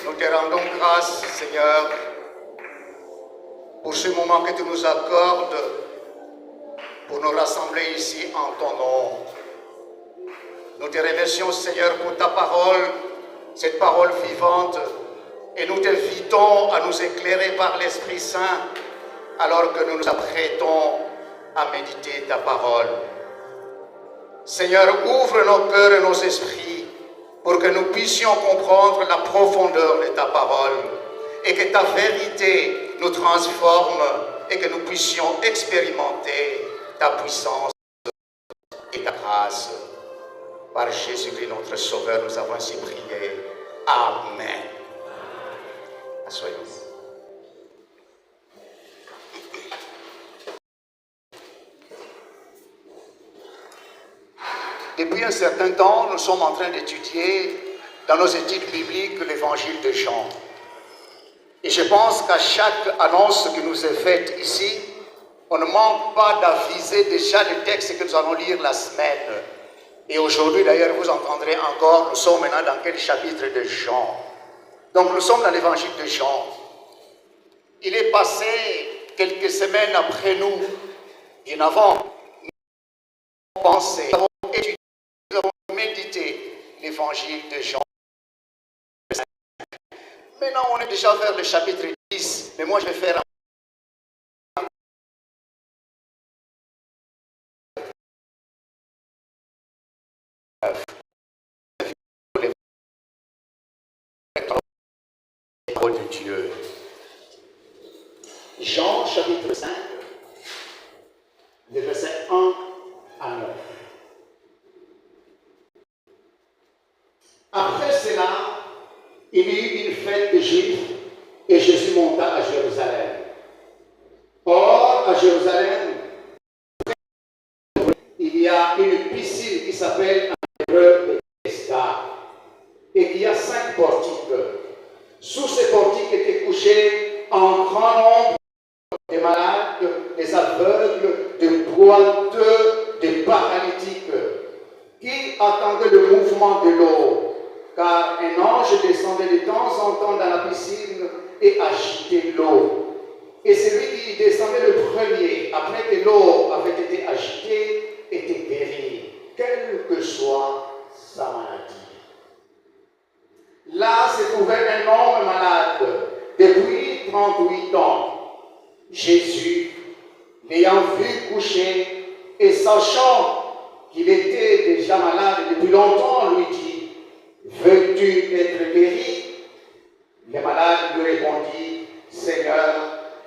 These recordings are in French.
Nous te rendons grâce, Seigneur, pour ce moment que tu nous accordes pour nous rassembler ici en ton nom. Nous te remercions, Seigneur, pour ta parole, cette parole vivante, et nous t'invitons à nous éclairer par l'Esprit Saint alors que nous nous apprêtons à méditer ta parole. Seigneur, ouvre nos cœurs et nos esprits pour que nous puissions comprendre la profondeur de ta parole et que ta vérité nous transforme et que nous puissions expérimenter ta puissance et ta grâce. Par Jésus-Christ, notre Sauveur, nous avons ainsi prié. Amen. Asseyez-vous. Depuis un certain temps, nous sommes en train d'étudier dans nos études bibliques l'évangile de Jean. Et je pense qu'à chaque annonce qui nous est faite ici, on ne manque pas d'aviser déjà les textes que nous allons lire la semaine. Et aujourd'hui, d'ailleurs, vous entendrez encore, nous sommes maintenant dans quel chapitre de Jean? Donc nous sommes dans l'évangile de Jean. Il est passé quelques semaines après nous, bien avant, nous avons pensé, nous avons étudié, nous avons médité l'évangile de Jean. Maintenant, on est déjà vers le chapitre 10, mais moi je vais faire un de Dieu. Jean chapitre 5, les versets 1 à 9. Après cela, il y eut une fête des Juifs et Jésus monta à Jérusalem. Or, à Jérusalem, il y a une piscine qui s'appelle en hébreu Bethesda et qui a 5 portiques. Sous ces portiques étaient couchés un grand nombre de malades, des aveugles, des boiteux, des paralytiques, qui attendaient le mouvement de l'eau, car un ange descendait de temps en temps dans la piscine et agitait l'eau. Et celui qui descendait le premier, après que l'eau avait été agitée, était guéri, quelle que soit sa maladie. Là se trouvait un homme malade depuis 38 ans. Jésus, l'ayant vu coucher et sachant qu'il était déjà malade depuis longtemps, lui dit: veux-tu être guéri? Le malade lui répondit: Seigneur,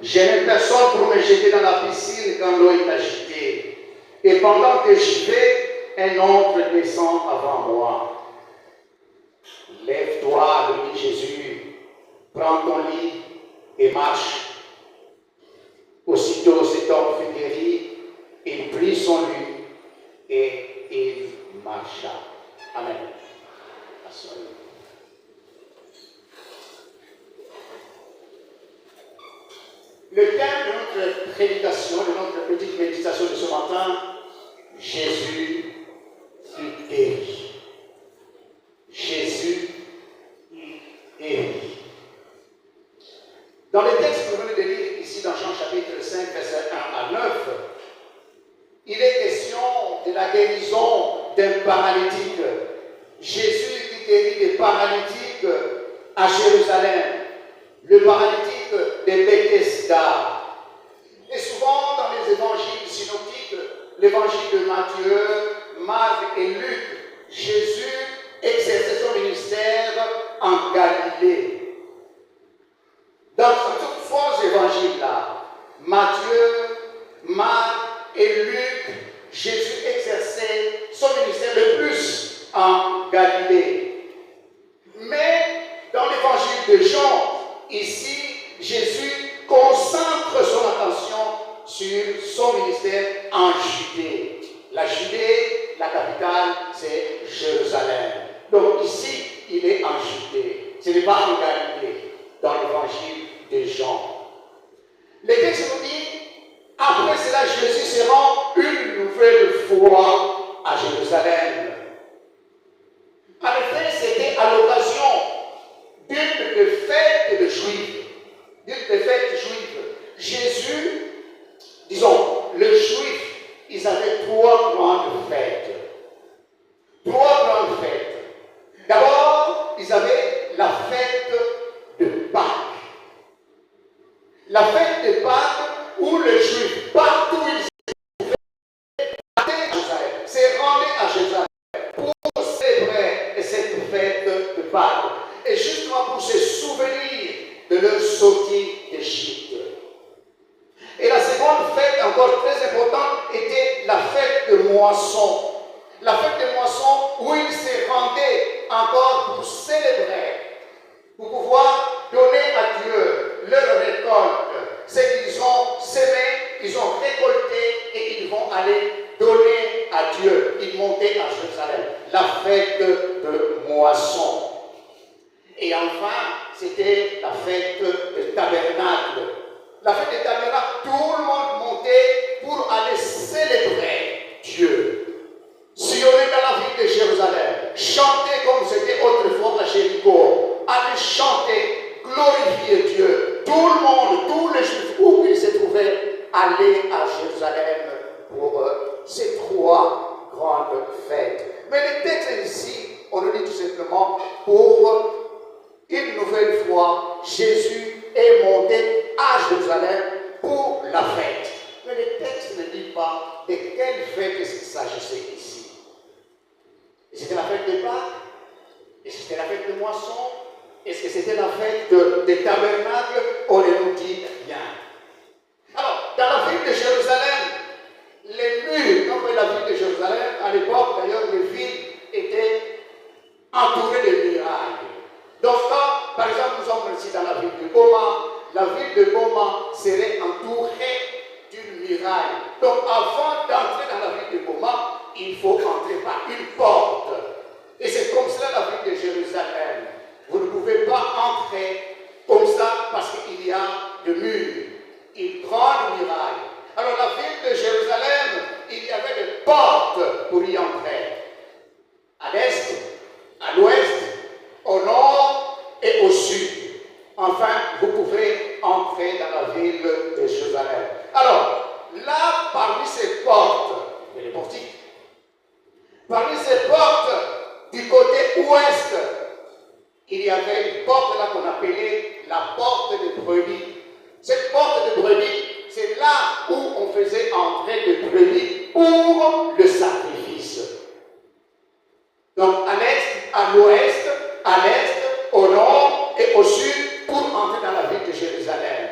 je n'ai personne pour me jeter dans la piscine quand l'eau est agitée. Et pendant que je vais, un autre descend avant moi. Lève-toi, lui dit Jésus, prends ton lit et marche. Aussitôt cet homme fut guéri, il prit son lit et il marcha. Amen. Asseyez-vous. Le thème de notre prédication, de notre petite méditation de ce matin: Jésus fut guéri. Jésus guéri. Dans le texte que vous venez de lire ici dans Jean chapitre 5, versets 1 à 9, il est question de la guérison d'un paralytique. Jésus qui guérit les paralytiques à Jérusalem, le paralytique de Bethesda. Et souvent dans les évangiles synoptiques, l'évangile de Matthieu, Marc et Luc, Jésus exerçait son ministère en Galilée. Dans ces trois évangiles-là, Matthieu, Marc et Luc, Jésus exerçait son ministère le plus en Galilée. Mais dans l'évangile de Jean, ici, Jésus concentre son attention sur son ministère en Judée. La Judée, la capitale, c'est Jérusalem. Donc ici, il est en Judée. Ce n'est pas en Galilée, dans l'évangile de Jean. Le texte nous dit: après cela, Jésus se rend une nouvelle fois à Jérusalem. En effet, c'était à l'occasion d'une des juives. Dites les fêtes juives. Jésus, disons, les juifs, ils avaient trois grandes fêtes. Trois grandes fêtes. D'abord, ils avaient la fête de Pâques. La fête de Pâques où les Juifs, partout où ils se rendaient à Jérusalem pour célébrer cette fête de Pâques. Et justement pour se souvenir de leur sortie d'Égypte. Et la seconde fête, encore très importante, était la fête de moisson. La fête de moisson où ils se rendaient encore pour célébrer, pour pouvoir donner à Dieu leur récolte. Ce qu'ils ont semé, ils ont récolté et ils vont aller donner à Dieu. Ils montaient à Jérusalem. La fête de moisson. Et enfin, c'était la fête du tabernacle. La fête du tabernacle, tout le monde montait pour aller célébrer Dieu. Sillonner dans la ville de Jérusalem, chanter comme c'était autrefois à Jéricho, aller chanter, glorifier Dieu. Tout le monde, tous les Juifs, où ils se trouvaient, aller à Jérusalem pour ces trois grandes fêtes. Mais le texte ici, on le dit tout simplement pour une nouvelle fois, Jésus est monté à Jérusalem pour la fête. Mais le texte ne dit pas de quelle fête il s'agissait ici. C'était la fête de Pâques? Est-ce que c'était la fête de moisson? Est-ce que c'était la fête des tabernacles? On ne nous dit rien. Alors, dans la ville de Jérusalem, les murs, quand on fait la ville de Jérusalem, à l'époque d'ailleurs, les villes étaient entourées de murailles. Donc, quand, par exemple, nous sommes ici dans la ville de Boma, la ville de Boma serait entourée d'une muraille. Donc, avant d'entrer dans la ville de Boma, il faut entrer par une porte. Et c'est comme cela la ville de Jérusalem. Vous ne pouvez pas entrer comme ça parce qu'il y a de murs, une grande muraille. Alors, la ville de Jérusalem, il y avait des portes pour y entrer. À l'est, à l'ouest, au nord et au sud. Enfin, vous pouvez entrer dans la ville de Jérusalem. Alors, là, parmi ces portes, il y a les portiques. Parmi ces portes, du côté ouest, il y avait une porte là qu'on appelait la porte de brebis. Cette porte de brebis, c'est là où on faisait entrer des brebis pour le sacrifice. Donc, à l'est, à l'ouest, à l'est, au nord et au sud, pour entrer dans la ville de Jérusalem.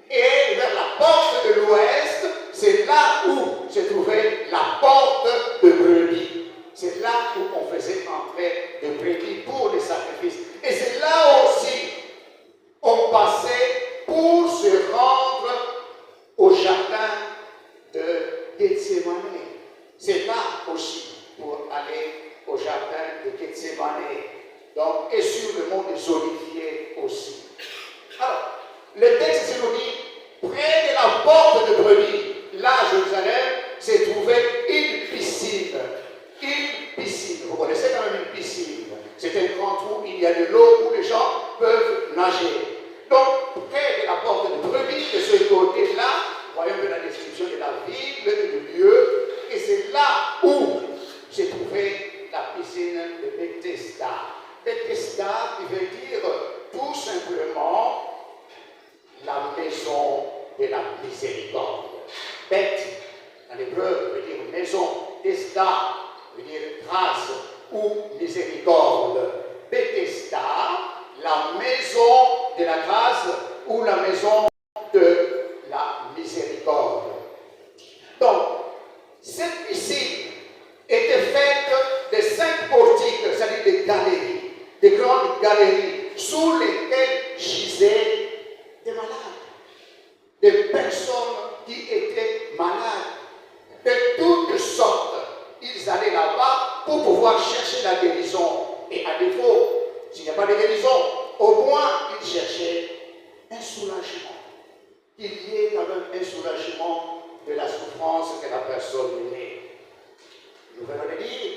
Et vers la porte de l'ouest, c'est là où se trouvait la porte de brebis. C'est là où on faisait entrer des brebis pour les sacrifices. Et c'est là aussi on passait pour se rendre au jardin de Gethsémane. C'est là aussi pour aller au jardin de Gethsémane. Donc, et sur le mont des Oliviers aussi. Alors, le texte nous dit, près de la porte de brebis, là à Jérusalem, s'est trouvée une piscine. Une piscine. Vous connaissez quand même une piscine. C'est un grand trou, il y a de l'eau où les gens peuvent nager. Donc, près de la porte de brebis, de ce côté-là, voyez un peu la description de la ville et du lieu, et c'est là où s'est trouvée la piscine de Bethesda. Bethesda, qui veut dire tout simplement la maison de la miséricorde. Beth, en hébreu, veut dire maison. Bethesda veut dire grâce ou miséricorde. Bethesda, la maison de la grâce ou la maison de la miséricorde. Donc, cette piscine était faite de 5 portiques, c'est-à-dire des galeries, des grandes galeries, sous lesquelles gisaient des malades, des personnes qui étaient malades, de toutes sortes. Ils allaient là-bas pour pouvoir chercher la guérison. Et à défaut, s'il n'y a pas de guérison, au moins ils cherchaient un soulagement. Qu'il y ait quand même un soulagement de la souffrance que la personne vivait. Nous venons de dire,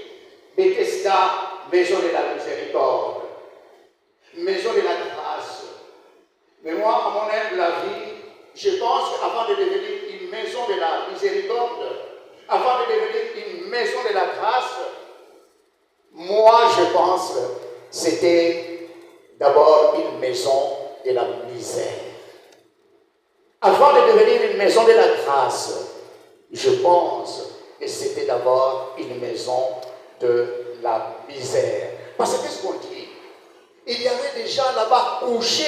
Bethesda, maison de la miséricorde, maison de la grâce, je pense qu'avant de devenir une maison de la miséricorde, avant de devenir une maison de la grâce, moi je pense que c'était d'abord une maison de la misère. Avant de devenir une maison de la grâce, je pense que c'était d'abord une maison de la misère. Parce que qu'est-ce qu'on dit? Il y avait déjà là-bas couché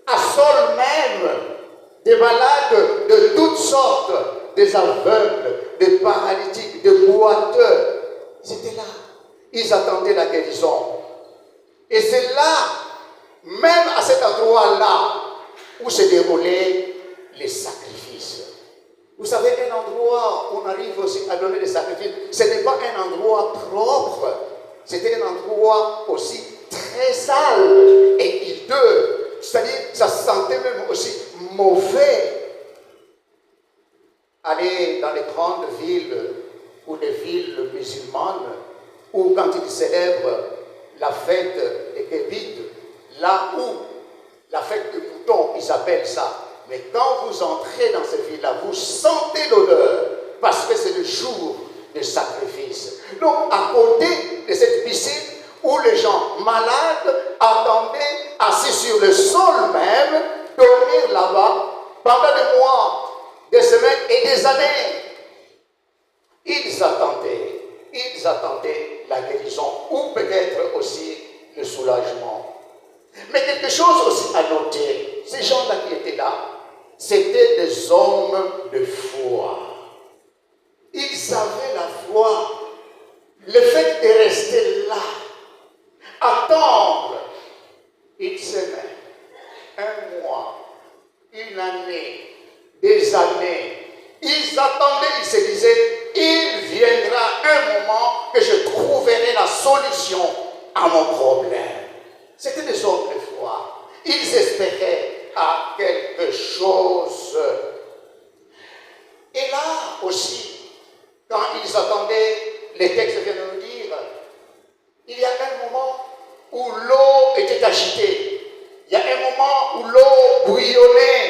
à sol même des malades de toutes sortes, des aveugles, des paralytiques, des boiteux. C'était là. Ils attendaient la guérison. Et c'est là, même à cet endroit-là, où se déroulaient les sacrifices. Vous savez, un endroit où on arrive aussi à donner des sacrifices, ce n'est pas un endroit propre. C'était un endroit aussi très sale et hideux. C'est-à-dire, ça sentait même aussi mauvais. Aller dans les grandes villes ou les villes musulmanes, où quand ils célèbrent la fête des Kébites, là où la fête de moutons, ils appellent ça. Mais quand vous entrez dans ces villes-là, vous sentez l'odeur, parce que c'est le jour de sacrifice. Donc, à côté de cette piscine, où les gens malades attendaient, assis sur le sol même, dormir là-bas, pendant des mois, des semaines et des années, ils attendaient la guérison, ou peut-être aussi le soulagement. Mais quelque chose aussi à noter, ces gens-là qui étaient là, c'était des hommes de foi. Ils avaient la foi. Le fait de rester là, attendre une semaine, un mois, une année, des années, ils attendaient, ils se disaient, il viendra un moment que je trouverai la solution à mon problème. C'était des hommes de foi. Ils espéraient à quelque chose. Et là aussi, quand ils attendaient, les textes viennent de nous dire, il y a un moment où l'eau était agitée. Il y a un moment où l'eau bouillonnait.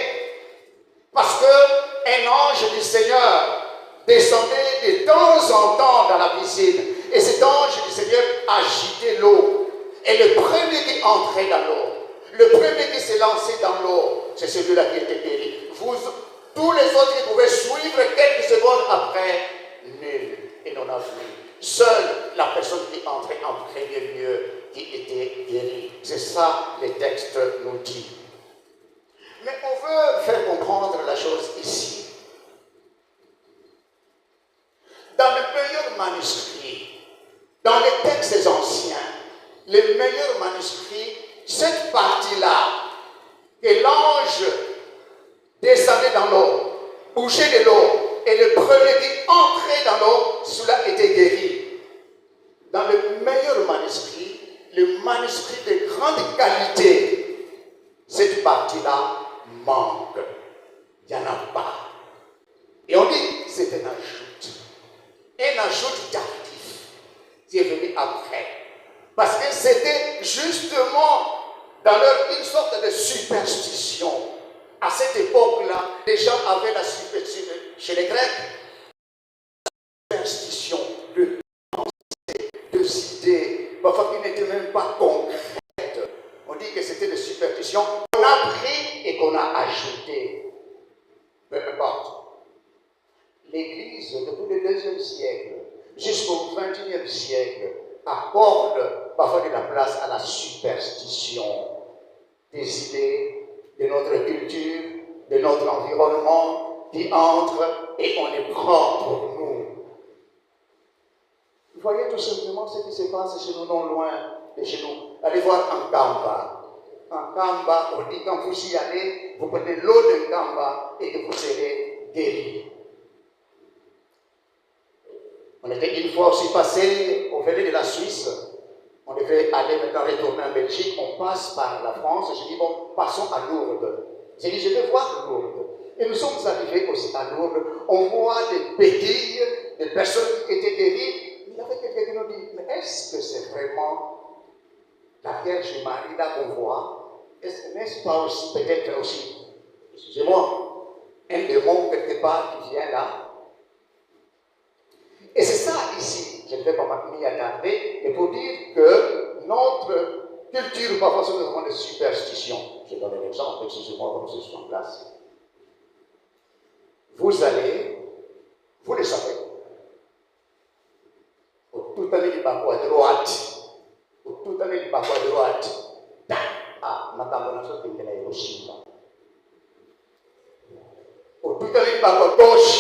Parce qu'un ange du Seigneur descendait de temps en temps dans la piscine. Et cet ange du Seigneur agitait l'eau. Et le premier qui entrait dans l'eau, le premier qui s'est lancé dans l'eau, c'est celui-là qui était guéri. Tous les autres qui pouvaient suivre quelques secondes après, nul. Et n'en a vu. Seule la personne qui entrait en premier lieu, qui était guérie. C'est ça les textes nous disent. Mais on veut faire comprendre la chose ici. Dans les meilleurs manuscrits, dans les textes anciens, les meilleurs manuscrits, cette partie-là, que l'ange descendait dans l'eau, bougeait de l'eau, et le premier qui entrait dans l'eau, cela était guéri. Dans le meilleur manuscrit, le manuscrit de grande qualité, cette partie-là manque. Il n'y en a pas. Et on dit que c'est un ajout tardif qui est venu après. Parce que c'était justement dans leur une sorte de superstition. À cette époque-là, les gens avaient la superstition, chez les Grecs, la superstition de pensée, de idées, parfois qui n'étaient même pas concrètes. On dit que c'était des superstitions qu'on a pris et qu'on a ajouté. Peu importe. L'Église, depuis le 2e siècle jusqu'au 21e siècle, accorde parfois de la place à la superstition des idées, de notre culture, de notre environnement qui entrent et on les prend pour nous. Vous voyez tout simplement ce qui se passe chez nous, non loin de chez nous. Allez voir en Kamba. En Kamba, on dit quand vous y allez, vous prenez l'eau de Kamba et que vous serez guéri. On était une fois aussi passé, on venait de la Suisse, on devait aller maintenant retourner en Belgique, on passe par la France, j'ai dit bon, passons à Lourdes. J'ai dit je vais voir Lourdes. Et nous sommes arrivés aussi à Lourdes, on voit des béquilles, des personnes qui étaient guéries. Il y avait quelqu'un qui nous dit, mais est-ce que c'est vraiment la Vierge Marie là qu'on voit? N'est-ce pas aussi peut-être aussi excusez-moi, un démon quelque part qui vient là. Et c'est ça ici, je ne vais pas m'y attarder, et pour dire que notre culture, parfois, c'est vraiment des superstitions. Je donne un exemple, excusez-moi, comme je suis en place. Vous allez, vous le savez, tout à l'heure, à droite, tout à l'heure, à droite, ah, ma campagne, c'est que Hiroshima. Tout à l'heure, à gauche,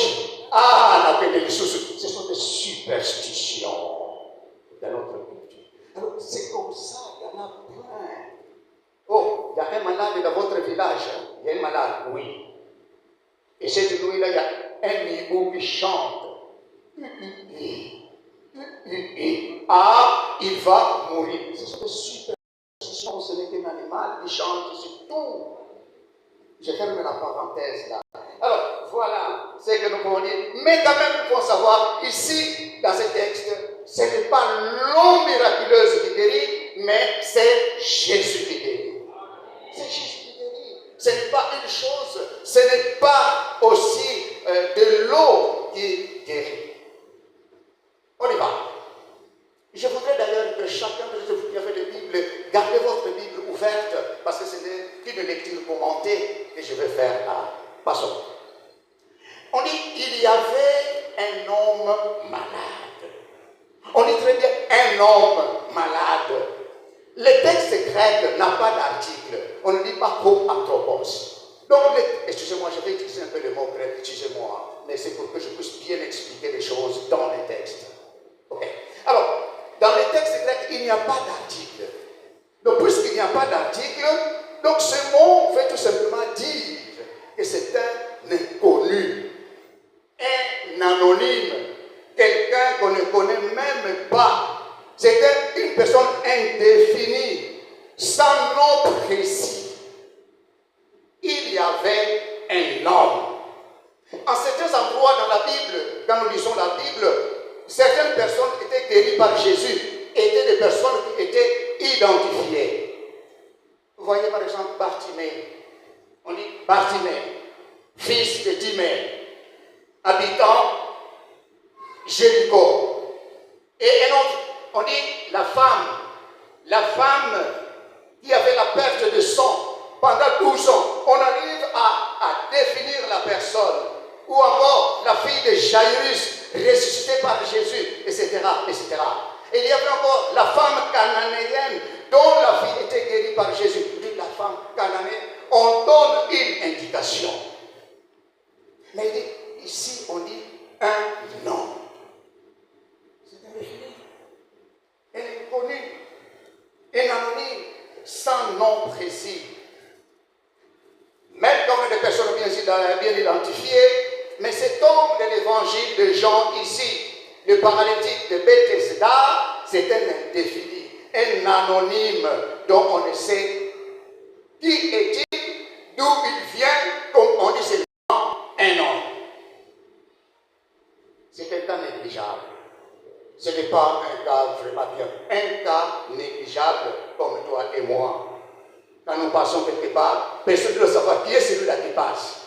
ah, ce sont des superstitions dans notre culture. Alors, c'est comme ça, il y en a plein. Oh, il y a un malade dans votre village. Il y a un malade, oui. Et cette nuit-là, il y a un hibou qui chante. Ah, il va mourir. Ce sont des superstitions, ce n'est qu'un animal qui chante, c'est tout. Je ferme la parenthèse là. Alors, voilà ce que nous pouvons dire. Mais quand même, il faut savoir, ici, dans ce texte, ce n'est pas l'homme miraculeuse qui guérit, mais c'est Jésus qui guérit. C'est Jésus qui guérit. Ce n'est pas une chose, ce n'est pas aussi de l'eau qui guérit. On y va. Je voudrais d'ailleurs que chacun de vous qui avez des Bibles, gardez votre Bible ouverte, parce que ce n'est qu'une lecture commentée que je vais faire là. Passons. On dit qu'il y avait un homme malade. On dit très bien un homme malade. Le texte grec n'a pas d'article. On ne dit pas co-anthropos. Donc, excusez-moi, je vais utiliser un peu le mot grec, excusez-moi, mais c'est pour que je puisse bien expliquer les choses dans les textes. Ok. Alors, dans les textes grecs, il n'y a pas d'article. Donc, puisqu'il n'y a pas d'article, donc ce mot veut tout simplement dire que c'est un inconnu, un anonyme, quelqu'un qu'on ne connaît même pas. C'était une personne indéfinie, sans nom précis. Il y avait un homme. En certains endroits dans la Bible, quand nous lisons la Bible, certaines personnes étaient guéries par Jésus, étaient des personnes qui étaient identifiées. Vous voyez par exemple Bartimée. On dit Bartimée, fils de Timée, habitant Jéricho. Et un autre, on dit la femme qui avait la perte de sang pendant 12 ans. On arrive à définir la personne. Ou encore la fille de Jairus, ressuscitée par Jésus, etc., etc. Et il y avait encore la femme cananéenne, dont la fille était guérie par Jésus. La femme cananéenne, on donne une indication. Mais ici, on dit un nom. C'est indéfini. Elle est connue. Un anonyme, sans nom précis. Même comme des personnes bien identifiées, mais cet homme de l'évangile de Jean ici, le paralytique de Bethesda, c'est un indéfini, un anonyme dont on ne sait qui est-il, d'où il vient, comme on dit c'est un homme. C'est un cas négligeable. Ce n'est pas un cas vraiment bien, un cas négligeable comme toi et moi. Quand nous passons quelque part, personne ne doit savoir qui est celui-là qui passe.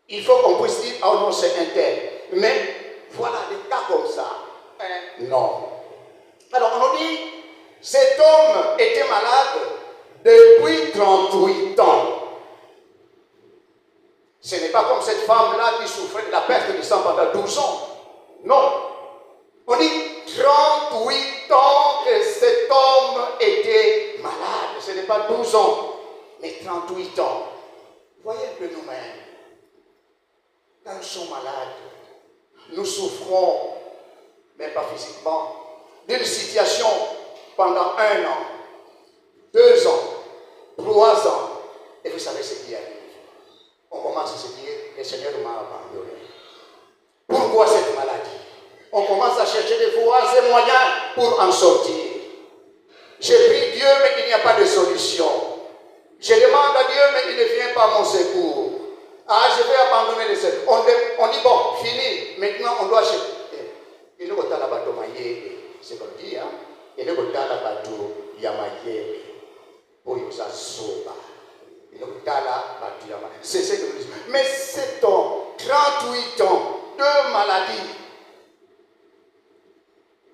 Il faut qu'on puisse dire, oh non, c'est un tel. Mais voilà des cas comme ça. Non. Alors on nous dit, cet homme était malade depuis 38 ans. Ce n'est pas comme cette femme-là qui souffrait de la perte de sang pendant 12 ans. Non. On dit 38 ans que cet homme était malade. Ce n'est pas 12 ans, mais 38 ans. Voyez un peu nous-mêmes. Quand nous sommes malades, nous souffrons, mais pas physiquement, d'une situation pendant 1 an, 2 ans, 3 ans. Et vous savez ce qui arrive. On commence à se dire, le Seigneur m'a abandonné. Pourquoi cette maladie? On commence à chercher des voies et moyens pour en sortir. J'ai prie Dieu, mais il n'y a pas de solution. Je demande à Dieu, mais il ne vient pas à mon secours. Ah, je vais abandonner le secours. On dit, bon, fini. Maintenant, on doit chercher. Il ne la bateau maillé, c'est comme dit, hein. Il ne la bateau yamaye. Pour ça, soba. C'est ce que nous disons. Mais cet homme, 38 ans, 2 maladies.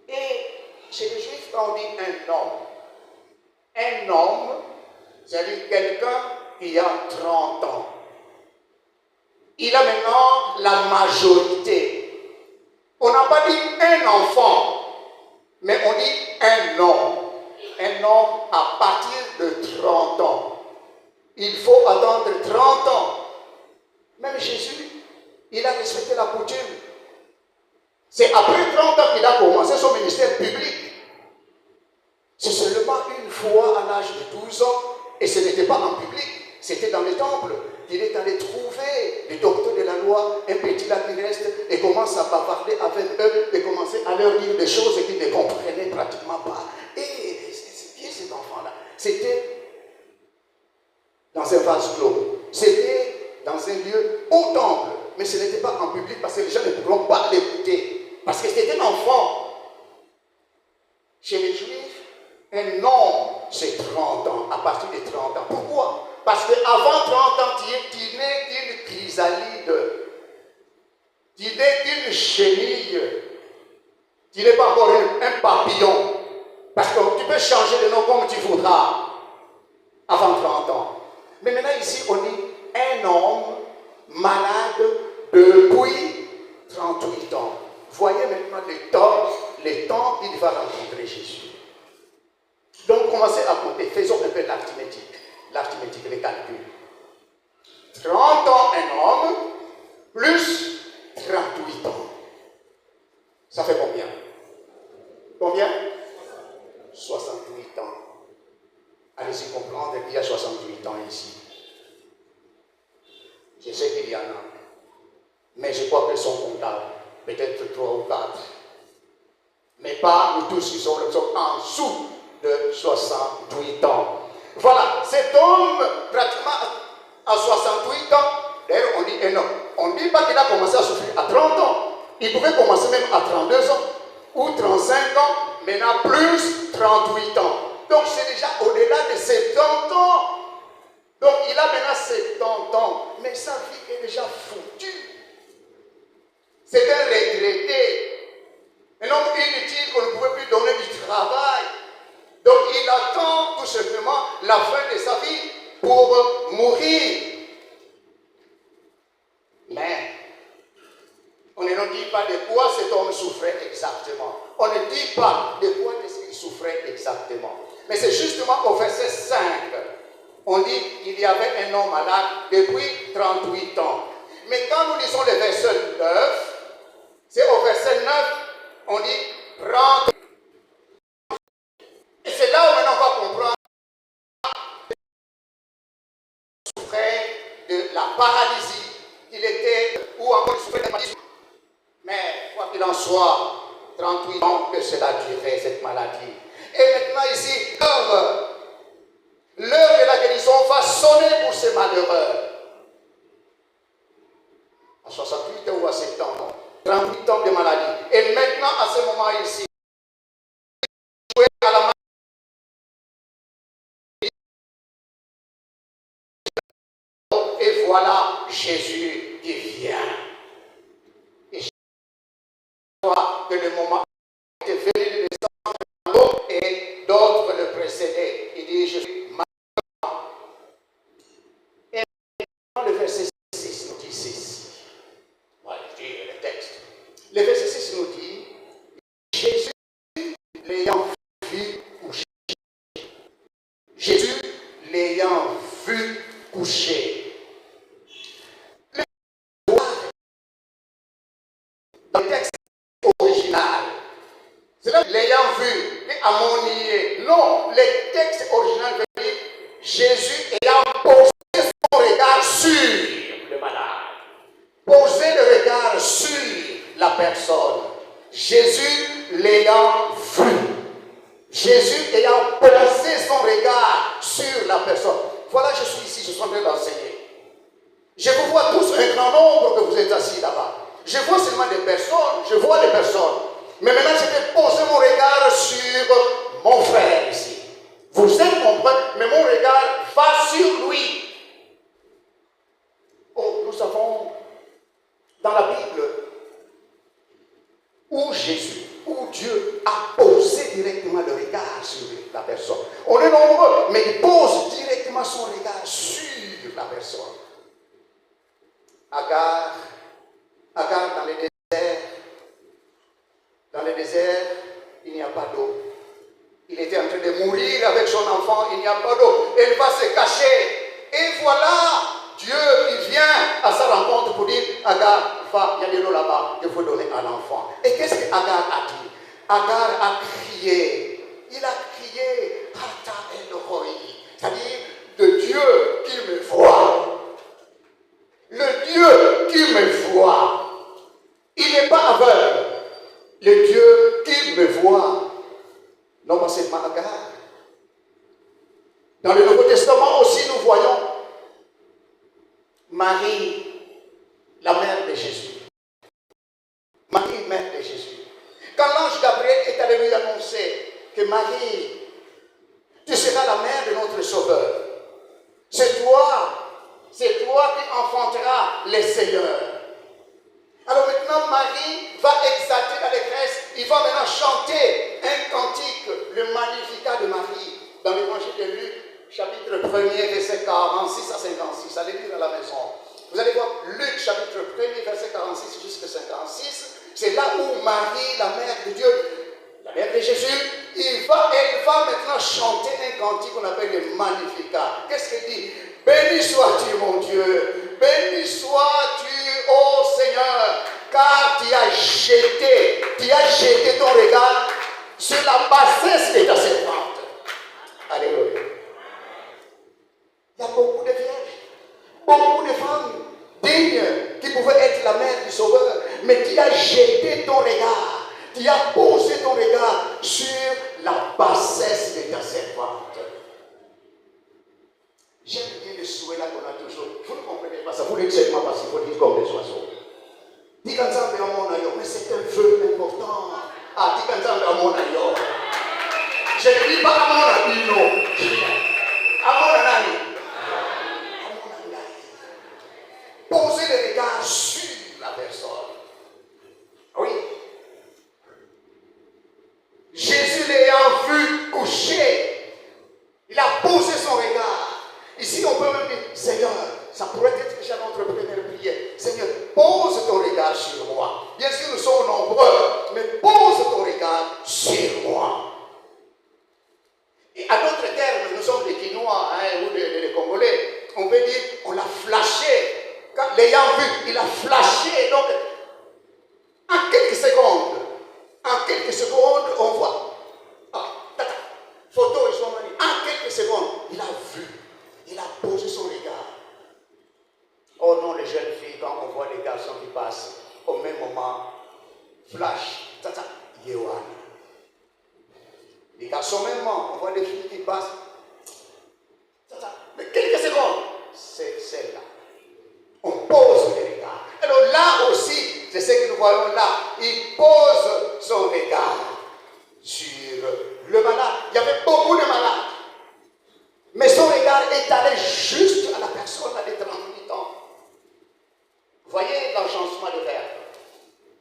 Et chez les Juifs, quand on dit un homme, c'est-à-dire quelqu'un qui a 30 ans. Il a maintenant la majorité. On n'a pas dit un enfant, mais on dit un homme. Un homme à partir de 30 ans. Il faut attendre 30 ans. Même Jésus, il a respecté la coutume. C'est après 30 ans qu'il a commencé son ministère public. C'est seulement une fois à l'âge de 12 ans, et ce n'était pas en public, c'était dans les temples. Il est allé trouver les docteurs de la loi, un petit là qui reste, et commence à bavarder avec eux, et commencer à leur dire des choses qu'ils ne comprenaient pratiquement pas. Et c'est qui cet enfant-là? C'était dans un vase clos. C'était dans un lieu au temple, mais ce n'était pas en public parce que les gens ne pourront pas l'écouter. Parce que c'était un enfant. Chez les Juifs, un homme, c'est 30 ans, à partir de 30 ans. Pourquoi? Parce qu'avant 30 ans, tu nais d'une chrysalide, tu nais d'une chenille, tu n'es pas encore un papillon. Parce que tu peux changer de nom comme tu voudras avant 30 ans. Mais maintenant ici, on dit un homme malade depuis 38 ans. Voyez maintenant les temps qu'il va rencontrer Jésus. Donc, commencez à compter. Faisons un peu l'arithmétique, les calculs. 30 ans, un homme, plus 38 ans. Ça fait combien? Combien? 68 ans. Allez-y comprendre qu'il y a 68 ans ici. Je sais qu'il y en a. Mais je crois qu'ils sont comptables. Peut-être 3 ou 4. Mais pas nous tous qui sommes en dessous de 68 ans. Voilà, cet homme, pratiquement à 68 ans, d'ailleurs on dit un homme. On ne dit pas qu'il a commencé à souffrir à 30 ans. Il pouvait commencer même à 32 ans ou 35 ans, maintenant plus 38 ans. Donc c'est déjà au-delà de 70 ans. Donc il a maintenant 70 ans, mais sa vie est déjà foutue. C'est un regretté. Un homme inutile qu'on ne pouvait plus donner du travail. Donc il attend tout simplement la fin de sa vie pour mourir. Mais on ne nous dit pas de quoi cet homme souffrait exactement. On ne dit pas de quoi il souffrait exactement. Mais c'est justement au verset 5. On dit qu'il y avait un homme malade depuis 38 ans. Mais quand nous lisons le verset 9, c'est au verset 9, on dit prends. Et c'est là où maintenant on va comprendre qu'il souffrait de la paralysie. Il était, ou encore il souffrait de la maladie. Mais quoi qu'il en soit, 38 ans que cela durait cette maladie. Et maintenant ici, l'heure de la guérison va sonner pour ces malheureux. À 68 ou à 70 ans, 38 ans de maladie. Et maintenant, à ce moment ici, à la maladie, et voilà Jésus qui vient. Et je crois que le moment était venu de descendre et d'autres le précédaient. Il dit, je suis malade. Et le verset 6 nous dit ceci. On va lire le texte. Le verset 6 nous dit, Jésus l'ayant vu coucher. Jésus l'ayant vu coucher. Dans le texte original, c'est là l'ayant vu, ammonié. Non, le texte original veut dire Jésus ayant posé son regard sur le malade. Poser le regard sur la personne. Jésus l'ayant vu. Jésus ayant posé son regard sur la personne. Voilà, je suis ici, je suis en train d'enseigner. Je vous vois tous, un grand nombre que vous êtes assis là-bas. Je vois seulement des personnes, je vois des personnes. Mais maintenant, je vais poser mon regard sur mon frère ici. Vous êtes mon frère, mais mon regard va sur lui. personne. Agar dans le désert. Dans le désert, il n'y a pas d'eau. Il était en train de mourir avec son enfant, il n'y a pas d'eau. Elle va se cacher. Et voilà, Dieu qui vient à sa rencontre pour dire, Agar, va, il y a de l'eau là-bas, il faut donner à l'enfant. Et qu'est-ce que Agar a dit? Agar a crié. Il a crié, Hata Elohoi, c'est-à-dire, le Dieu qui me voit. Le Dieu qui me voit. Il n'est pas aveugle. Le Dieu qui me voit. Non pas seulement Agar. Dans le Nouveau Testament aussi, nous voyons Marie, la mère de Jésus. Marie, mère de Jésus. Quand l'ange Gabriel est allé lui annoncer que Marie, tu seras la mère de notre Sauveur. C'est toi qui enfanteras les Seigneurs. Alors maintenant, Marie va exalter l'allégresse. Il va maintenant chanter un cantique, le Magnificat de Marie, dans l'évangile de Luc, chapitre 1er, verset 46 à 56. Allez lire à la maison. Vous allez voir Luc, chapitre 1er, verset 46 jusqu'à 56. C'est là où Marie, la mère de Dieu, la mère de Jésus, elle va maintenant chanter un cantique qu'on appelle le Magnificat. Qu'est-ce qu'elle dit? Béni sois-tu, mon Dieu. Béni sois-tu, ô Seigneur, car tu as jeté ton regard sur la bassesse de ta servante. Alléluia. Il y a beaucoup de vierges, beaucoup de femmes dignes qui pouvaient être la mère du Sauveur, mais tu as jeté ton regard, tu as posé ton regard sur la bassesse de ta servante. J'aime bien le souhait là qu'on a toujours. Vous ne comprenez pas ça, vous dites seulement parce qu'il faut dire comme les oiseaux. Dis quand ça à mon aïe, mais c'est un vœu important. Ah, dis quand ça à mon aïe. Je ne dis pas à mon aïe, non. À mon aïe. À mon aïe. Posez le regard sur la personne. Oui. Jésus l'ayant vu coucher, il a posé son regard. Ici, on peut même dire, Seigneur, ça pourrait être déjà notre première prière. Seigneur, pose ton regard sur moi. Bien sûr, nous sommes nombreux, mais pose ton regard sur moi. Et à d'autres termes, nous sommes des Quinois ou des Congolais, on peut dire, on l'a flashé. Quand l'ayant vu, il a flashé. Donc, en quelques secondes, on voit. Photo, ils sont venus. En quelques secondes, il a vu. Il a posé son regard. Oh non, les jeunes filles, quand on voit les garçons qui passent au même moment, flash, tata, Yewan. Les garçons même, on voit des filles qui passent, tata, mais quelques secondes, c'est celle-là. On pose le regard. Alors là aussi, c'est ce que nous voyons là. Il pose son regard sur le malade. Il y avait beaucoup de malades. Mais son regard est allé juste à la personne à 38 ans. Vous voyez l'agencement des verbes.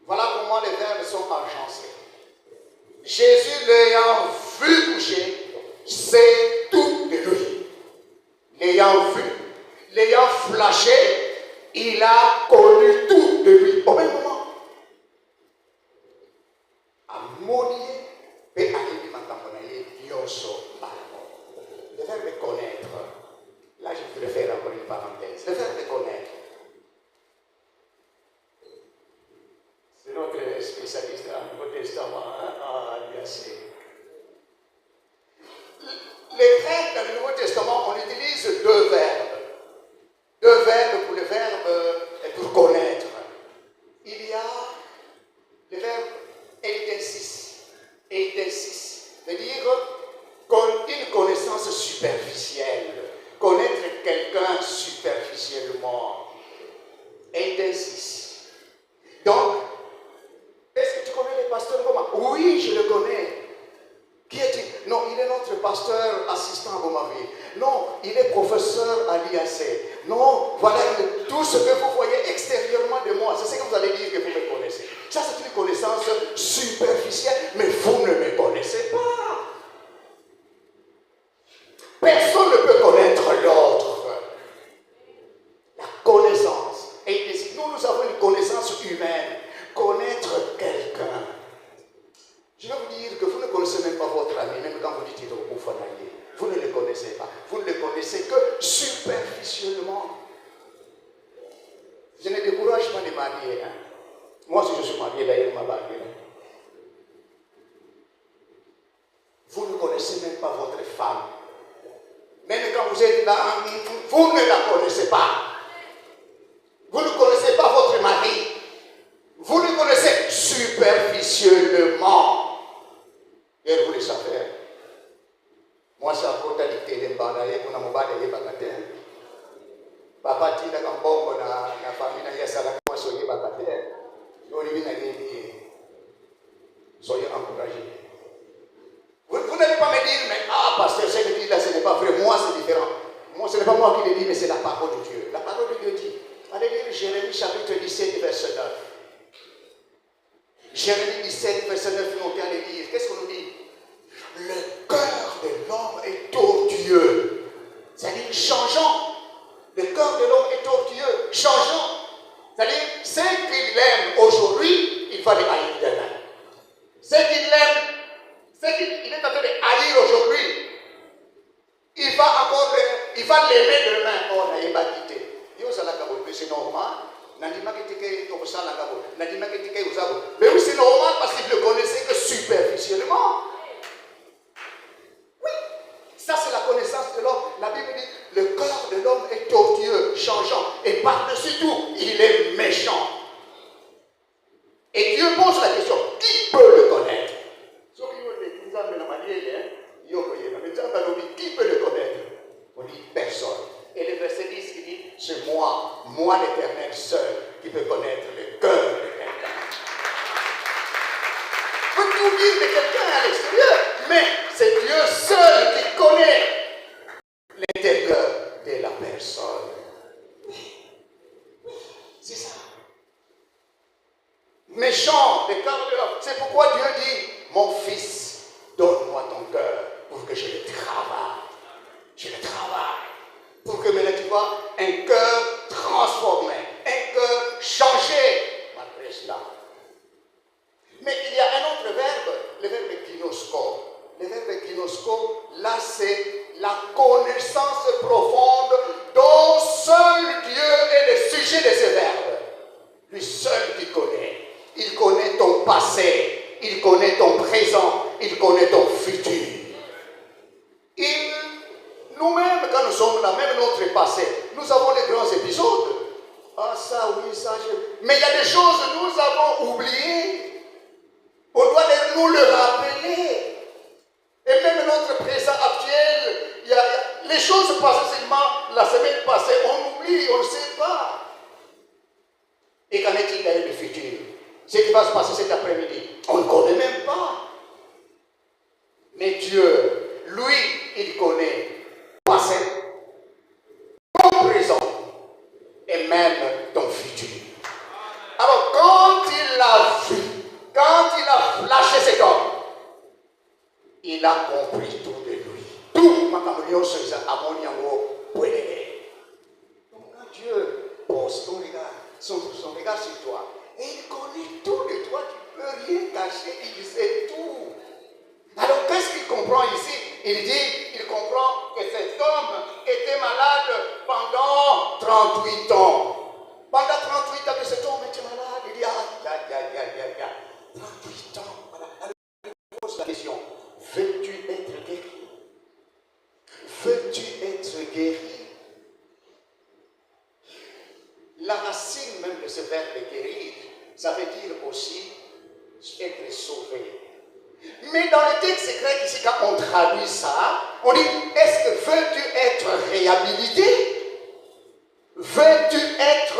Voilà comment les verbes sont agencés. Jésus l'ayant vu coucher, c'est tout de lui. L'ayant vu, l'ayant flashé, il a connu tout de lui au même moment. Amonier, et arrivé maintenant qu'on a dit Yoso. Le verbe connaître, là je voudrais faire encore une parenthèse. Le verbe connaître, c'est notre spécialiste dans le Nouveau Testament, à l'UAC. Les Grecs dans le Nouveau Testament, on utilise deux verbes. Deux verbes pour le verbe et pour connaître. Il y a le verbe eidesis. Eidesis, c'est-à-dire une connaissance superficielle, connaître quelqu'un superficiellement. Eidesis. Donc, est-ce que tu connais les pasteurs Goma? Oui, je le connais. Qui est-il? Non, il est notre pasteur assistant à Gomaville. Non, il est professeur à l'IAC. Non, voilà tout ce que vous voyez extérieurement de moi. C'est ce que vous allez dire que vous me connaissez. Ça, c'est une connaissance superficielle, mais vous ne me connaissez pas. Personne ne peut connaître l'autre. superficiellement. Je ne décourage pas les mariés. Hein. Moi, si je suis marié, d'ailleurs, ma mariée. Vous ne connaissez même pas votre femme. Même quand vous êtes là, vous ne la connaissez pas. Vous ne connaissez pas votre mari. Vous le connaissez superficiellement. Et vous le savez. Moi, c'est la brutalité de m'banaye pour n'amobanaye bagater. Papa dit que quand bon na famille na yesala moi soyez bagater. Yoni na yeni. Soyez encouragés. Vous n'allez pas me dire, mais ah, pasteur, ce que dit là, ce n'est pas vrai. Moi, c'est différent. Moi, ce n'est pas moi qui le dis, mais c'est la parole de Dieu. La parole de Dieu dit. Allez lire Jérémie chapitre 17, verset 9. Jérémie 17, verset 9, nous allons aller lire. Qu'est-ce qu'on nous dit? Le cœur de l'homme est tortueux. C'est-à-dire changeant. Le cœur de l'homme est tortueux, changeant. C'est-à-dire, ce qu'il aime aujourd'hui, il va le haïr demain. Ce qu'il aime, ce qu'il est en train de haïr aujourd'hui, il va l'aimer demain. Oh, n'a pas quitté. C'est normal. Mais oui, c'est normal parce qu'il ne connaissait que superficiellement. Oui, ça c'est la connaissance de l'homme. La Bible dit, le cœur de l'homme est tortueux, changeant. Et par-dessus tout, il est méchant. Et Dieu pose la question, qui peut le connaître? Qui peut le connaître? On dit personne. Et le verset 10 qui dit, c'est moi l'Éternel seul, qui peut connaître le cœur de quelqu'un. On peut tout dire de quelqu'un à l'extérieur, mais c'est Dieu seul qui connaît l'intérieur de la personne. C'est ça. Méchant, le cœur de l'homme. C'est pourquoi Dieu dit, mon fils, donne-moi ton cœur pour que je le travaille. Je le travaille. Pour que maintenant tu vois un cœur transformé, un cœur changé malgré cela. Mais il y a un autre verbe, le verbe ginosko. Le verbe ginosko, là c'est la connaissance profonde dont seul Dieu est le sujet de ce verbe. Lui seul qui connaît. Il connaît ton passé, il connaît ton présent, il connaît ton futur. Nous-mêmes, quand nous sommes là, même notre passé, nous avons les grands épisodes. Ah ça, oui, ça, mais il y a des choses que nous avons oubliées. On doit nous le rappeler. Et même notre présent actuel, les choses passées seulement la semaine passée, on oublie, on ne sait pas. Et qu'en est-il d'ailleurs du futur? Ce qui va se passer cet après-midi, on ne connaît même pas. Mais Dieu, lui, il connaît passé, ton présent et même ton futur. Alors quand il a vu, quand il a flashé cet homme, il a compris tout de lui. Tout, donc quand Dieu pose son regard sur toi, et il connaît tout de toi, tu ne peux rien cacher, il sait tout. Alors qu'est-ce qu'il comprend ici? Il comprend que cet homme était malade pendant 38 ans. Pendant 38 ans que cet homme était malade, il dit, 38 ans. Voilà. Alors, il pose la question, veux-tu être guéri? Veux-tu être guéri? La racine même de ce verbe guérir, ça veut dire aussi être sauvé. Mais dans le texte grec ici, quand on traduit ça, on dit, est-ce que veux-tu être réhabilité? Veux-tu être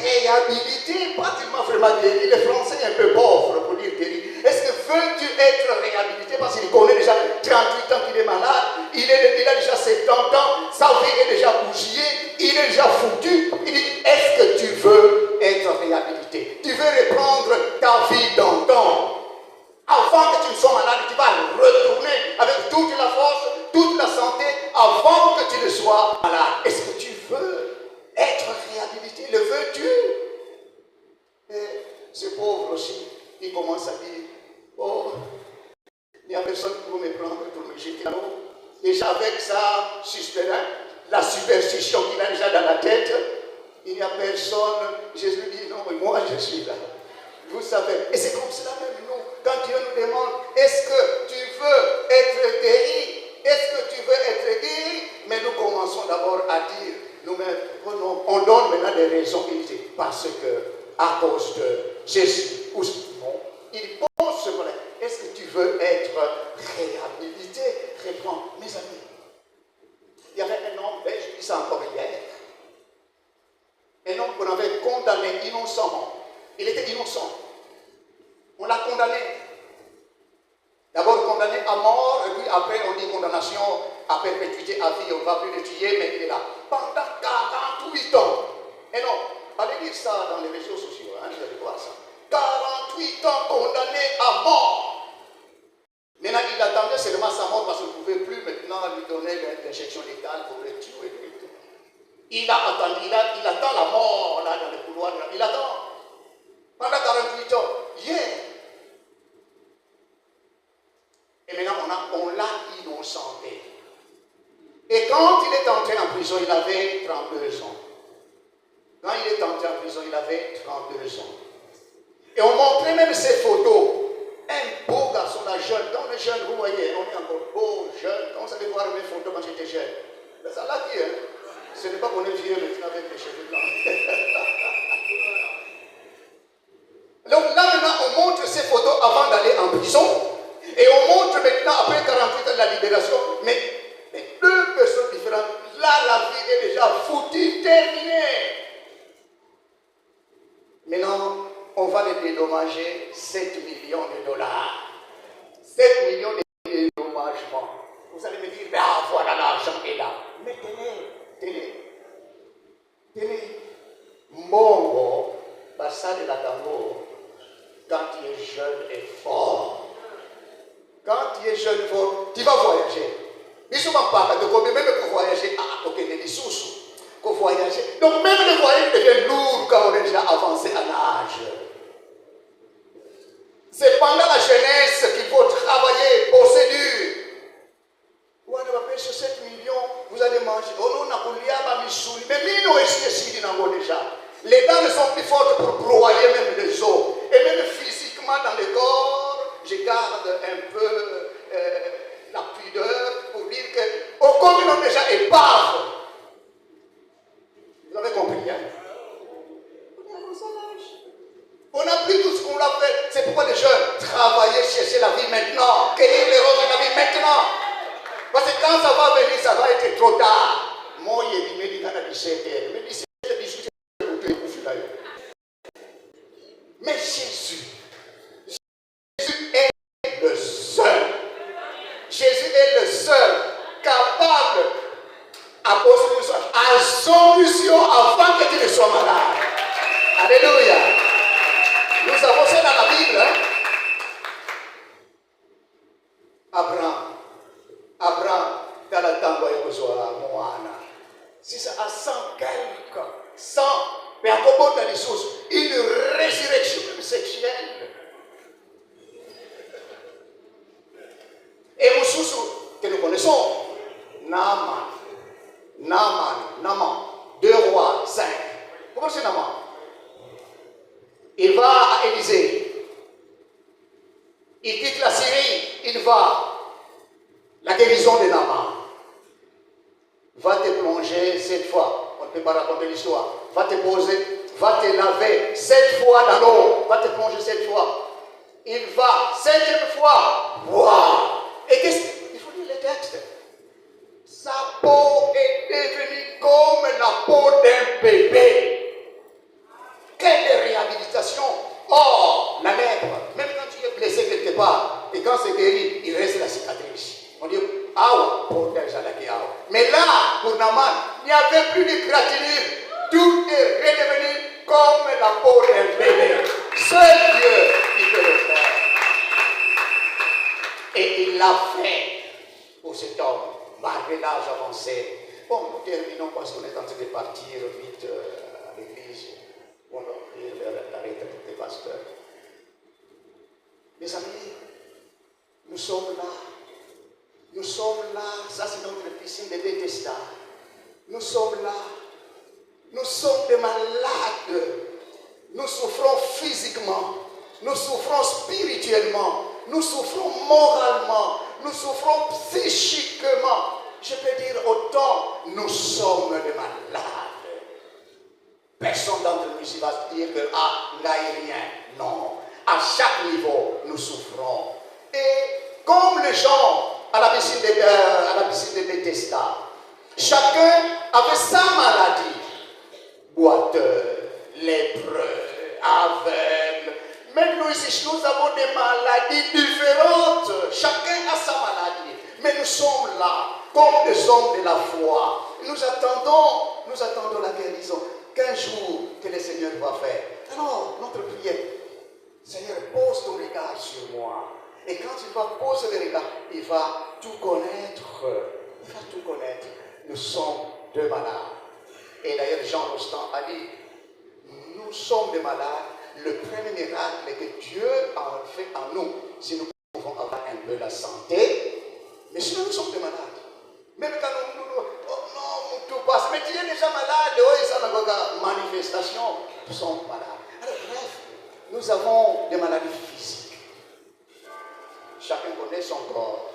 réhabilité? Pas tellement vraiment guéri. Le français est un peu pauvre pour dire guéri. Est-ce que veux-tu être réhabilité? Parce qu'il connaît déjà 38 ans qu'il est malade, il a déjà 70 ans, sa vie est déjà bougillée, il est déjà foutu. Il dit, est-ce que tu veux être réhabilité? Tu veux reprendre ta vie d'antan? Avant que tu ne sois malade, tu vas retourner avec toute la force, toute la santé, avant que tu ne sois malade. Est-ce que tu veux être réhabilité? Le veux-tu? Et ce pauvre aussi, il commence à dire, oh, il n'y a personne pour me prendre, pour me jeter à l'eau. Déjà avec ça, sur ce terrain, la superstition qu'il a déjà dans la tête. Il n'y a personne. Jésus dit non, mais moi je suis là. Vous savez. Et c'est comme cela même nous. Quand Dieu nous demande, est-ce que tu veux être guéri? Est-ce que tu veux être guéri? Mais nous commençons d'abord à dire, nous-mêmes, on donne maintenant des raisons. Il dit, parce que, à cause de Jésus, ou non, il pose ce problème. Est-ce que tu veux être réhabilité? Réponds, mes amis. Il y avait un homme, je dis ça encore hier, un homme qu'on avait condamné innocemment. Il était innocent. On l'a condamné. D'abord condamné à mort, et puis après on dit condamnation à perpétuité à vie. On ne va plus le tuer, mais il est là. Pendant 48 ans. Et non, allez lire ça dans les réseaux sociaux, hein, vous allez voir ça. 48 ans condamné à mort. Maintenant, il attendait seulement sa mort parce qu'il ne pouvait plus maintenant lui donner l'injection létale pour le tuer. Il a attendu, il attend la mort là dans le couloir. Il attend. Pendant 48 ans. Hier. Et maintenant, on l'a innocenté. Et quand il est entré en prison, il avait 32 ans. Quand il est entré en prison, il avait 32 ans. Et on montrait même ses photos. Un beau garçon, là, jeune. Dans les jeunes, vous voyez, on est encore beau, jeune. Quand vous allez voir mes photos quand j'étais jeune. Mais ça l'a dit, hein. Ce n'est pas qu'on est vieux maintenant avec les cheveux blancs. Donc là, maintenant, on montre ces photos avant d'aller en prison. Et on montre maintenant, après 48 ans de la libération, mais deux personnes différentes. Là, la vie est déjà foutue, terminée. Maintenant, on va les dédommager 7 millions de dollars. 7 millions de dédommagements. Vous allez me dire, mais ah, voilà, l'argent est là. Mais tenez. Mongo, Bassa de la Tango, quand tu es jeune et fort. Quand tu es jeune et fort, tu vas voyager. Ils ne sont pas de combien même pour voyager. Ah, ok, des sous. Pour voyager. Donc même le voyage devient lourd quand on est déjà avancé à l'âge. C'est pendant la jeunesse qu'il faut travailler, bosser dur. Vous allez payer sur 7 millions, vous allez manger. Oh non, mais nous ici, déjà. Les dents ne sont plus fortes pour broyer même les os. Et même physiquement dans le corps, je garde un peu la pudeur pour dire que, oh, comme ils ont déjà épave. Vous avez compris, hein? On n'a plus tout ce qu'on l'a fait. C'est pourquoi les jeunes travaillent, chercher la vie maintenant, cueillir les roses de la vie maintenant. Parce que quand ça va venir, ça va être trop tard. Moi, il dit, mais il y a 17 heures. Mais 17 heures, 18 heures, mais Jésus est le seul. Jésus est le seul capable à solution avant que tu ne sois malade. Alléluia. Nous avons ça dans la Bible. Hein? Abraham, dans le temps où il y a Moana. Si ça a 100 quelques, 100, mais à propos de ressources, une résurrection sexuelle. Et Moussoussou, que nous connaissons, Naaman, 2 rois 5. Pourquoi c'est Naaman? Il va à Élysée. Il quitte la Syrie, il va. La guérison de Naaman. Va te plonger 7 fois. On ne peut pas raconter l'histoire. Va te poser, va te laver 7 fois dans l'eau. Va te plonger 7 fois. Il va, 7e fois. Waouh! Et qu'est-ce qu'il faut lire le texte? Sa peau est devenue comme la peau d'un bébé. Quelle réhabilitation! Or, la lèpre, même quand tu es blessé quelque part, et quand c'est guéri, il reste la cicatrice. On dit, ah ouais, mais là, pour Naaman, il n'y avait plus de gratinure. Tout est redevenu comme la peau d'un bébé. Seul Dieu, il peut le faire. Et il l'a fait pour cet homme, malgré l'âge avancé. Bon, nous terminons parce qu'on est en train de partir vite à l'église. On va offrir la retraite des pasteurs. Mes amis, nous sommes là. Nous sommes là. Ça, c'est notre piscine de Bethesda. Nous sommes là. Nous sommes des malades. Nous souffrons physiquement. Nous souffrons spirituellement. Nous souffrons moralement. Nous souffrons psychiquement. Je peux dire autant, nous sommes des malades. Personne d'entre nous ici va se dire que, il n'y a rien. Non. À chaque niveau, nous souffrons. Et comme les gens à la piscine de Bethesda, chacun avait sa maladie. Boiteux, lépreux, aveugle. Mais nous ici, nous avons des maladies différentes. Chacun a sa maladie. Mais nous sommes là, comme des hommes de la foi. Nous attendons la guérison. Qu'un jour que le Seigneur va faire. Alors, notre prière, Seigneur, pose ton regard sur moi. Et quand il va poser le regard, il va tout connaître. Il va tout connaître. Nous sommes deux malades. Et d'ailleurs, Jean Rostand a dit, nous sommes des malades. Le premier miracle que Dieu a fait en nous, si nous pouvons avoir un peu la santé, mais sinon nous sommes des malades. Même quand oh non, tout passe. Mais tu es déjà malade, oui, ça n'a pas manifestation. Nous sommes malades. Alors, bref, nous avons des maladies physiques. Chacun connaît son corps.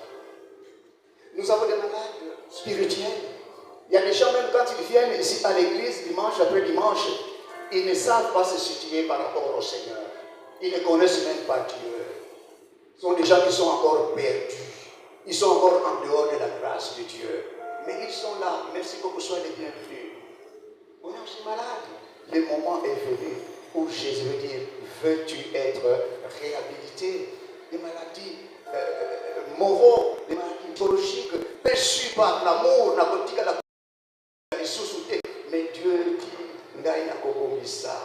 Nous avons des malades spirituels. Il y a des gens, même quand ils viennent ici à l'église, dimanche après dimanche, ils ne savent pas se situer par rapport au Seigneur. Ils ne connaissent même pas Dieu. Ce sont des gens qui sont encore perdus. Ils sont encore en dehors de la grâce de Dieu. Mais ils sont là. Merci beaucoup, soyez les bienvenus. On est aussi malade. Le moment est venu où Jésus veut dire, veux-tu être réhabilité? Des maladies moraux, des maladies psychologiques, perçues par l'amour, la politique, la ressources. Mais Dieu dit, Ngai nakobomisa.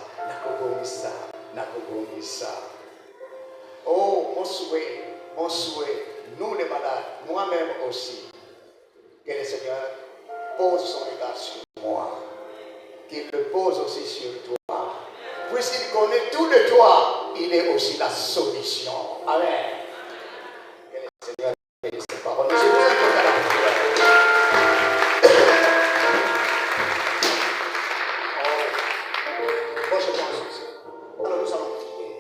Oh, mon souhait, nous les malades, moi-même aussi, que le Seigneur pose son regard sur moi, qu'il le pose aussi sur toi. Puisqu'il connaît tout de toi, il est aussi la solution. Amen. Que le Seigneur bénisse ses paroles. Je viens de la prière. Moi je pense aussi. Alors nous allons prier.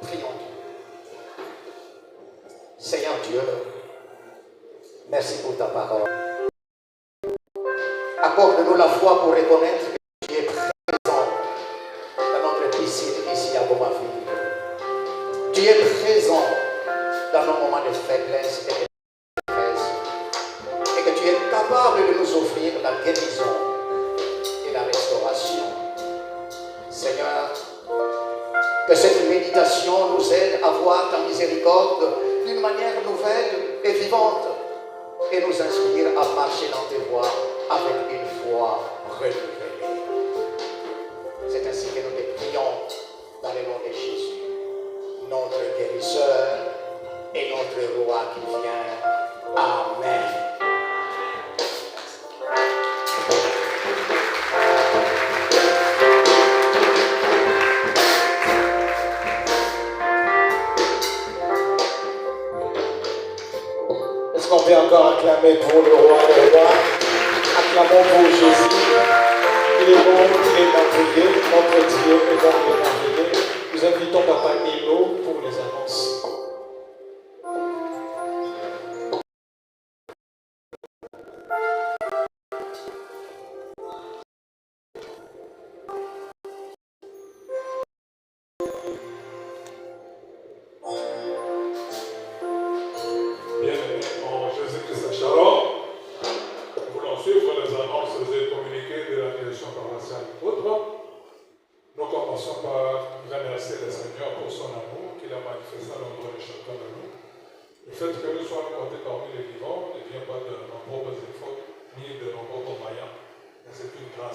Prions Dieu. Seigneur Dieu, merci pour ta parole. Accorde-nous la foi pour reconnaître que tu es présent dans notre piscine ici à Beaumaville. Tu es présent dans nos moments de faiblesse et de détresse. Et que tu es capable de nous offrir la guérison et la restauration. Seigneur, que cette méditation nous aide à voir ta miséricorde d'une manière nouvelle et vivante et nous inspire à marcher dans tes voies avec une foi renouvelée. C'est ainsi que nous te prions dans le nom de Jésus, notre guérisseur et notre roi qui vient. Amen. Est-ce qu'on peut encore acclamer pour le roi des rois? Acclamons pour Jésus. Il est bon, il est merveilleux, notre Dieu est bon et merveilleux. Nous invitons Papa Nilo pour les annonces. Nous commençons par remercier le Seigneur pour son amour qu'il a manifesté à l'endroit de chacun de nous. Le fait que nous soyons comptés parmi les vivants ne vient pas de nos propres efforts ni de nos propres moyens. C'est une grâce.